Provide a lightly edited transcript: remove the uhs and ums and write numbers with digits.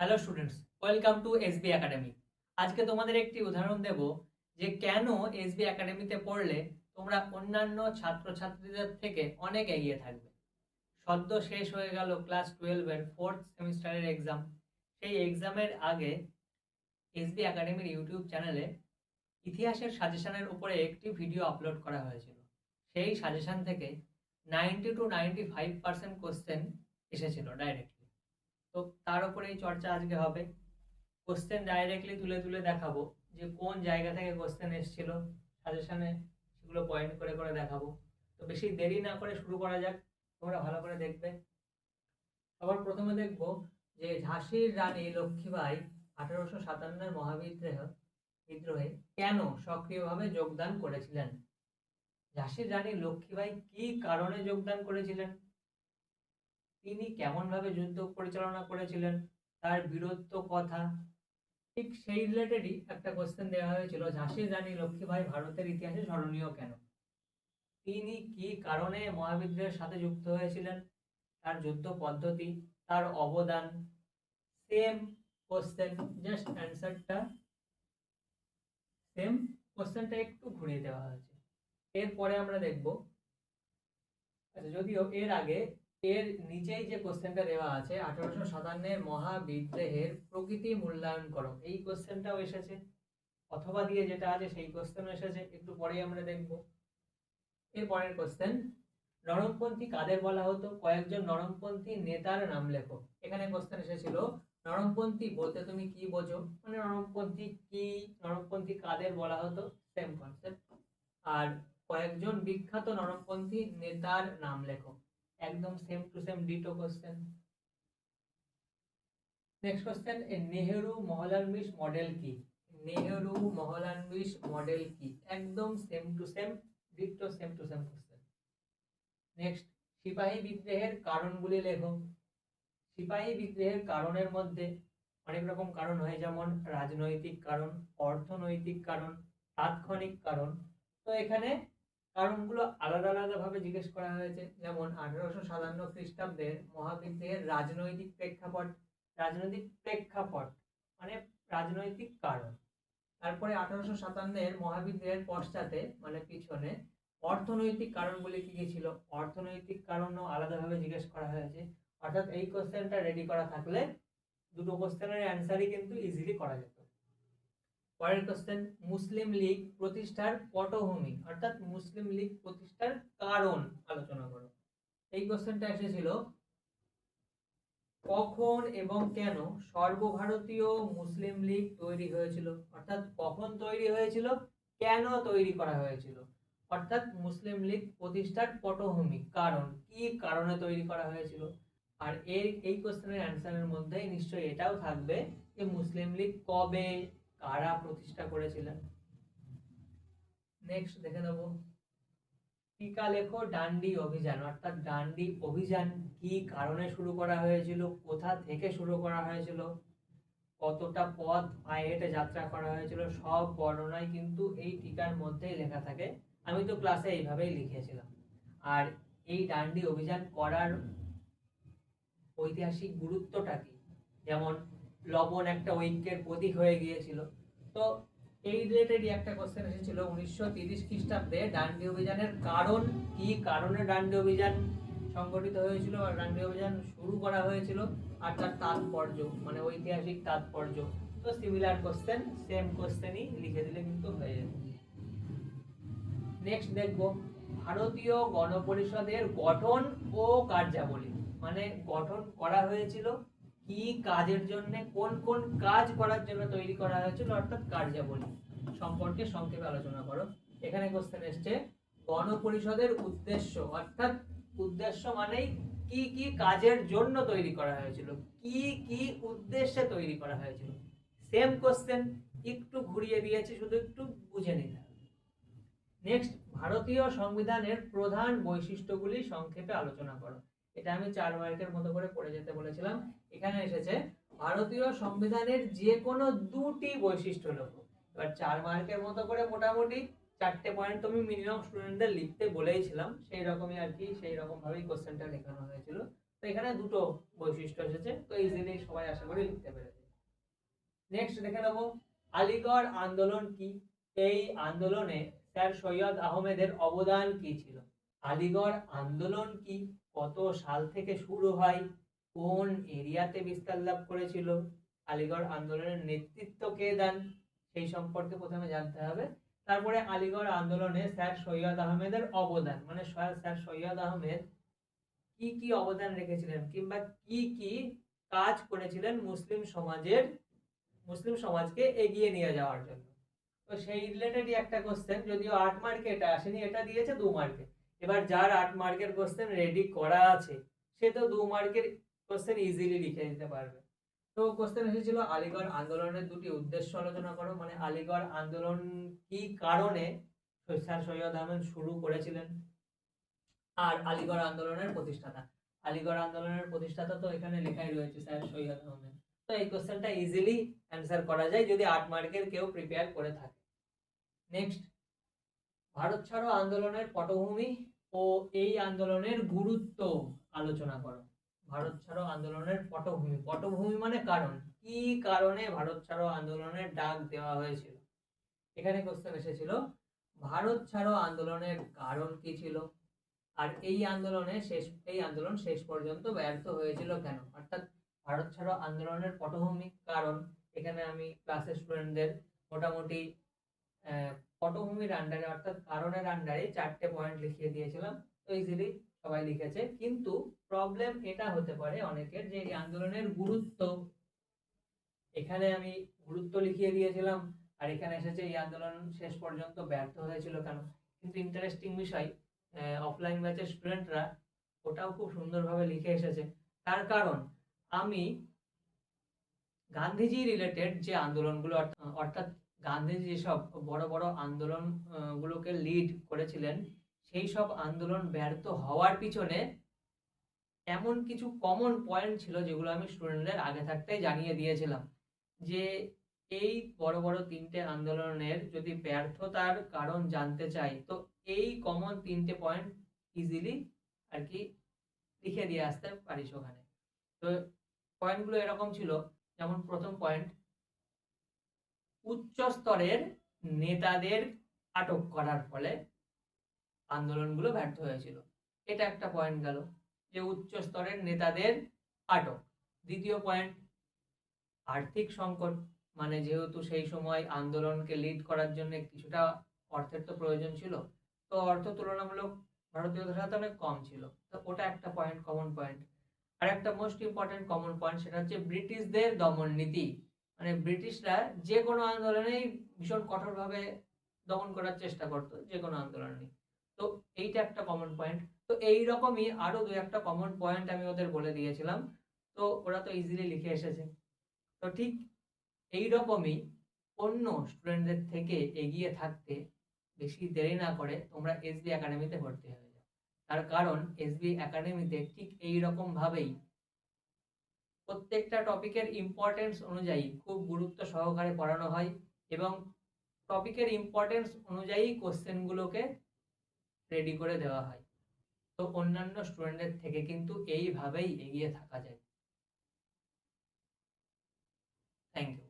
Hello students, welcome to SB academy. আজকে তোমাদের একটি উদাহরণ দেব যে কেন এসবি একাডেমিতে পড়লে তোমরা অন্যান্য ছাত্রছাত্রীদের থেকে অনেক এগিয়ে থাকবে। সদ্য শেষ হয়ে গেল ক্লাস 12-এর ফোর্থ সেমিস্টারের এক্সাম। সেই এক্সামের আগে এসবি একাডেমির ইউটিউব চ্যানেলে ইতিহাসের সাজেশনের উপরে একটি ভিডিও আপলোড করা হয়েছিল। সেই সাজেশন থেকে 90 to 95% কোশ্চেন এসেছিল ডাইরেক্টলি। তো তার উপরেই চর্চা আজকে হবে। কোশ্চেন ডাইরেক্টলি তুলে তুলে দেখাবো যে কোন জায়গা থেকে কোশ্চেন এসেছিল সাজেশনে, সেগুলো পয়েন্ট করে করে দেখাবো। তো বেশি দেরি না করে শুরু করা যাক, তোমরা ভালো করে দেখবে। সবার প্রথমে দেখব যে ঝাঁসির রানী লক্ষ্মীবাঈ 1857-এর বিদ্রোহে কেন সক্রিয়ভাবে যোগদান করেছিলেন। ঝাঁসির রানী লক্ষ্মীবাঈ কি কারণে যোগদান করেছিলেন, তিনি কেমন ভাবে যুদ্ধ পরিচালনা করেছিলেন, তার বীরত্ব কথা, ঠিক সেই রিলেটেডই একটা কোশ্চেন দেওয়া হয়েছিল। ঝাঁসির রানী লক্ষ্মীবাঈ ভারতের ইতিহাসে স্মরণীয় কেন, তিনি কি কারণে মহাবিদ্রোহের সাথে যুক্ত হয়েছিলেন, তার যুদ্ধ পদ্ধতি, তার অবদান। সেম কোশ্চেন, জাস্ট অ্যান্সারটা সেম, কোশ্চেনটা একটু ঘুরিয়ে দেওয়া হয়েছে। এরপরে আমরা দেখব, আচ্ছা যদিও এর আগে এর নিচেই যে কোশ্চেনটা দেওয়া আছে 1857-এর মহাবিদ্রোহের প্রকৃতি মূল্যায়ন করো, এই কোশ্চেনটাও এসেছে। অথবা দিয়ে যেটা আছে সেই কোশ্চেনও এসেছে, একটু পরেই আমরা দেখব। এর পরের কোশ্চেন, নরমপন্থী কাদের বলা হতো, কয়েকজন নরমপন্থী নেতার নাম লেখো। এখানে কোশ্চেন এসেছিল নরমপন্থী বলতে তুমি কি বোঝো, মানে নরমপন্থী কি, নরমপন্থী কাদের বলা হতো, সেম কনসেপ্ট। আর কয়েকজন বিখ্যাত নরমপন্থী নেতার নাম লেখো, একদম same to same ditto question. Next question, Nehru Mahalanobis model কি, নেহেরু মহলানবিশ মডেল কি, একদম same to same ditto same to same question. Next, সিপাহী বিদ্রোহের কারণগুলি লেখো। সিপাহী বিদ্রোহের কারণের মধ্যে অনেক রকম কারণ হয়, যেমন রাজনৈতিক কারণ, অর্থনৈতিক কারণ, তাৎক্ষণিক কারণ। তো এখানে কারণগুলো আলাদা আলাদা ভাবে জিজ্ঞেস করা হয়েছে। যেমন 1857 খ্রিস্টাব্দের মহাবিদ্রোহের রাজনৈতিক প্রেক্ষাপট, রাজনৈতিক প্রেক্ষাপট মানে রাজনৈতিক কারণ। তারপরে 1857-এর মহাবিদ্রোহের পশ্চাতে মানে পিছনে অর্থনৈতিক কারণগুলি কি কি ছিল, অর্থনৈতিক কারণও আলাদাভাবে জিজ্ঞেস করা হয়েছে। অর্থাৎ এই কোশ্চেনটা রেডি করা থাকলে দুটো কোশ্চেনের অ্যান্সারই কিন্তু ইজিলি করা যেত। পরের কোশ্চেন, মুসলিম লীগ প্রতিষ্ঠার পটভূমি অর্থাৎ মুসলিম লীগ প্রতিষ্ঠার কারণ আলোচনা করো। এই কোশ্চেনটা এসেছিল কখন এবং কেন সর্বভারতীয় মুসলিম লীগ তৈরি হয়েছিল, অর্থাৎ কখন তৈরি হয়েছিল, কেন তৈরি করা হয়েছিল, অর্থাৎ মুসলিম লীগ প্রতিষ্ঠার পটভূমি কারণ, কি কারণে তৈরি করা হয়েছিল। আর এই কোশ্চেনের অ্যান্সারের মধ্যে নিশ্চয়ই এটাও থাকবে যে মুসলিম লীগ কবে কারা প্রতিষ্ঠা করেছিলেন। নেক্সট দেখে নেব, টিকা লেখো ডান্ডি অভিযান, অর্থাৎ ডান্ডি অভিযান কি কারণে শুরু করা হয়েছিল, কোথা থেকে শুরু করা হয়েছিল, কতটা পথ পায়ে হেঁটে যাত্রা করা হয়েছিল, সব বর্ণনাই কিন্তু এই টিকার মধ্যেই লেখা থাকে। আমি তো ক্লাসে এইভাবেই লিখেছিলাম। আর এই ডান্ডি অভিযান করার ঐতিহাসিক গুরুত্বটা কি, যেমন লবণ একটা ঐক্যের প্রতীক হয়ে গিয়েছিল। তো এই রিলেটেডই একটা কোশ্চেন এসেছিল 1930 খ্রিস্টাব্দে ডান্ডি অভিযানের কারণ কি, কারণে ডান্ডি অভিযান সংগঠিত হয়েছিল আর ডান্ডি অভিযান শুরু করা হয়েছিল, আর তার তাৎপর্য মানে ঐতিহাসিক তাৎপর্য। তো সিমিলার কোশ্চেন, সেম কোশ্চেনই লিখে দিলে কিন্তু হয়ে যাবে। নেক্সট দেখব, ভারতীয় গণপরিষদের গঠন ও কার্যাবলী, মানে গঠন করা হয়েছিল কি কাজের জন্য, কোন কোন কাজ করার জন্য তৈরি করা হয়েছিল, অর্থাৎ কার্যাবলী সম্পর্কে সংক্ষেপে আলোচনা করো। এখানে কোশ্চেন এসছে গণপরিষদের উদ্দেশ্য, অর্থাৎ উদ্দেশ্য মানেই কি কি কাজের জন্য তৈরি করা হয়েছিল, কি কি উদ্দেশ্যে তৈরি করা হয়েছিল। সেম কোশ্চেন, একটু ঘুরিয়ে দিয়েছি, শুধু একটু বুঝে নিতে। নেক্সট, ভারতীয় সংবিধানের প্রধান বৈশিষ্ট্যগুলি সংক্ষেপে আলোচনা করো। এটা আমি 4 মার্কের মতো করে পড়ে যেতে বলেছিলাম। এখানে এসেছে ভারতীয় সংবিধানের যে কোনো দুটি বৈশিষ্ট্য লেখো। এবার 4 মার্কের মতো করে মোটামুটি 4টে পয়েন্ট তুমি মিনিমাম স্টুডেন্টদের লিখতে বলেইছিলাম, সেই রকমই আর কি, সেই রকম ভাবেই কোশ্চেনটা লেখানো হয়েছিল। তো এখানে দুটো বৈশিষ্ট্য এসেছে, তো ইজিলি সবাই আশা করি লিখতে পেরেছে। নেক্সট দেখে নেব আলিগড় আন্দোলন কি। এই আন্দোলনে স্যার সৈয়দ আহমেদের অবদান কি ছিল? আলিগড় আন্দোলন কি, কত সাল থেকে শুরু হয়, কোন এরিয়াতে বিস্তার লাভ করেছিল, আলিগড় আন্দোলনের নেতৃত্ব কে দেন, সেই সম্পর্কে প্রথমে জানতে হবে। তারপরে আলিগড় আন্দোলনে স্যার সৈয়দ আহমেদের অবদান, মানে স্যার সৈয়দ আহমেদ কি কি অবদান রেখেছিলেন কিংবা কি কি কাজ করেছিলেন মুসলিম সমাজকে এগিয়ে নিয়ে যাওয়ার জন্য। তো সেই রিলেটেডই একটা কোশ্চেন, যদিও 8 মার্কে এটা আসেনি, এটা দিয়েছে 2 মার্কে। এবার যার 8 মার্কের কোশ্চেন রেডি করা আছে সে তো 2 মার্কের কোশ্চেন ইজিলি লিখে দিতে পারবে। তো কোশ্চেন এসেছিল আলিগড় আন্দোলনের দুটি উদ্দেশ্য আলোচনা করো, মানে আলিগড় আন্দোলন কি কারণে স্যার সৈয়দ আহমেদ শুরু করেছিলেন, আর আলিগড় আন্দোলনের প্রতিষ্ঠাতা। আলিগড় আন্দোলনের প্রতিষ্ঠাতা তো এখানে লেখাই রয়েছে স্যার সৈয়দ আহমেদ। তো এই কোশ্চেনটা ইজিলি অ্যান্সার করা যায় যদি 8 মার্কের কেউ প্রিপেয়ার করে থাকে। নেক্সট, ভারত ছাড়ো আন্দোলনের পটভূমি ও এই আন্দোলনের গুরুত্ব আলোচনা করো। ভারত ছাড়ো আন্দোলনের পটভূমি, পটভূমি মানে কারণ, কি কারণে ভারত ছাড়ো আন্দোলনের ডাক দেওয়া হয়েছিল। এখানে কোশ্চেন এসেছিল ভারত ছাড়ো আন্দোলনের কারণ কি ছিল, আর এই আন্দোলন শেষ পর্যন্ত ব্যর্থ হয়েছিল কেন। অর্থাৎ ভারত ছাড়ো আন্দোলনের পটভূমি কারণ, এখানে আমি ক্লাসের স্টুডেন্টদের মোটামুটি পটভূমির আন্ডারে অর্থাৎ কারণের আন্ডারে 4টে পয়েন্ট লিখিয়ে দিয়েছিলাম। তো ইজিলি সবাই লিখেছে, কিন্তু প্রবলেম এটা হতে পারে অনেকের যে এই আন্দোলনের গুরুত্ব, এখানে আমি গুরুত্ব লিখিয়ে দিয়েছিলাম আর এখানে এসেছে এই আন্দোলন শেষ পর্যন্ত ব্যর্থ হয়েছিল কেন। কিন্তু ইন্টারেস্টিং বিষয়, অফলাইন ব্যাচের স্টুডেন্টরা ওটাও খুব সুন্দরভাবে লিখে এসেছে। তার কারণ আমি গান্ধীজি রিলেটেড যে আন্দোলনগুলো অর্থাৎ গান্ধীজি যেসব বড় বড় আন্দোলন গুলোকে লিড করেছিলেন, সেই সব আন্দোলন ব্যর্থ হওয়ার পিছনে এমন কিছু কমন পয়েন্ট ছিল যেগুলো আমি স্টুডেন্টদের আগে থাকতেই জানিয়ে দিয়েছিলাম, যে এই বড় বড় 3টে আন্দোলনের যদি ব্যর্থতার কারণ জানতে চাই তো এই কমন 3টে পয়েন্ট ইজিলি আর কি লিখে দিয়ে আসতে পারিস ওখানে। তো পয়েন্টগুলো এরকম ছিল, যেমন প্রথম পয়েন্ট, উচ্চ স্তরের নেতাদের আটক করার ফলে আন্দোলনগুলো ব্যর্থ হয়েছিল। এটা একটা পয়েন্ট গেল, যে উচ্চ স্তরের নেতাদের আটক। দ্বিতীয় পয়েন্ট, আর্থিক সংকট, মানে যেহেতু সেই সময় আন্দোলনকে লিড করার জন্য কিছুটা অর্থের তো প্রয়োজন ছিল, তো অর্থ তুলনামূলক ভারতীয়দের সাথে অনেক কম ছিল, তো ওটা একটা পয়েন্ট, কমন পয়েন্ট। আর একটা মোস্ট ইম্পর্টেন্ট কমন পয়েন্ট, সেটা হচ্ছে ব্রিটিশদের দমন নীতি, মানে ব্রিটিশরা যে কোনো আন্দোলনেই ভীষণ কঠোরভাবে দমন করার চেষ্টা করতো, যে কোনো আন্দোলনে। তো এইটা একটা কমন পয়েন্ট। তো এইরকমই আরো 2-1টা কমন পয়েন্ট আমি ওদের বলে দিয়েছিলাম, তো ওরা তো ইজিলি লিখে এসেছে। তো ঠিক এইরকমই অন্য স্টুডেন্টদের থেকে এগিয়ে থাকতে বেশি দেরি না করে তোমরা এসবি একাডেমিতে ভর্তি হয়ে যাও। তার কারণ এসবি একাডেমিতে ঠিক এইরকম ভাবেই প্রত্যেকটা টপিকের ইম্পর্টেন্স অনুযায়ী খুব গুরুত্ব সহকারে পড়ানো হয় এবং টপিকের ইম্পর্টেন্স অনুযায়ী কোশ্চেনগুলোকে রেডি করে দেওয়া হয়। তো অন্যান্য স্টুডেন্টদের থেকে কিন্তু এইভাবেই এগিয়ে থাকা যায়। Thank you.